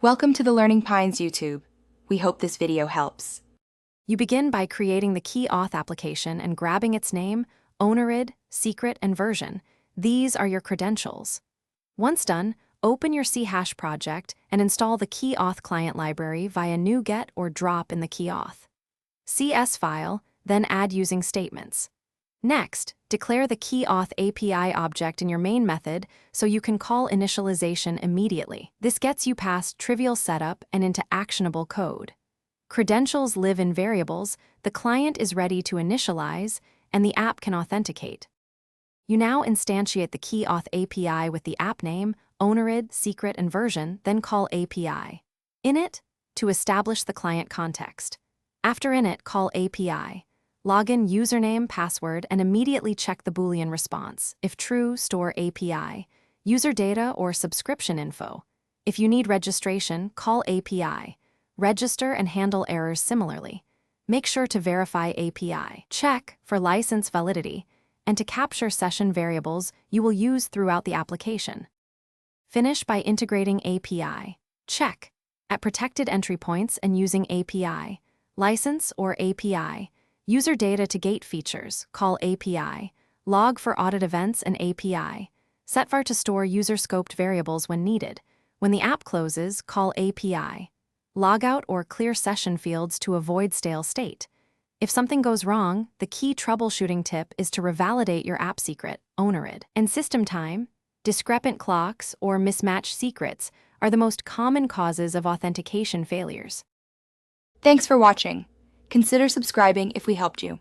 Welcome to the Learning Pines YouTube. We hope this video helps. You begin by creating the Keyauth application and grabbing its name, ownerid, secret, and version. These are your credentials. Once done, open your Chash project and install the Keyauth client library via NuGet or drop in the Keyauth CS file, then add using statements. Next, declare the Keyauth API object in your main method so you can call initialization immediately. This gets you past trivial setup and into actionable code. Credentials live in variables, the client is ready to initialize, and the app can authenticate. You now instantiate the Keyauth API with the app name, ownerid, secret, and version, then call API. Init, to establish the client context. After init, call API. Login username, password, and immediately check the Boolean response. If true, store API, user data, or subscription info. If you need registration, call API. Register and handle errors similarly. Make sure to verify API. Check for license validity, and to capture session variables you will use throughout the application. Finish by integrating API. Check at protected entry points and using API. License or API. User data to gate features, call API. Log for audit events and API. Setvar to store user-scoped variables when needed. When the app closes, call API. Logout or clear session fields to avoid stale state. If something goes wrong, the key troubleshooting tip is to revalidate your app secret, ownerid. And system time, discrepant clocks, or mismatched secrets are the most common causes of authentication failures. Thanks for watching. Consider subscribing if we helped you.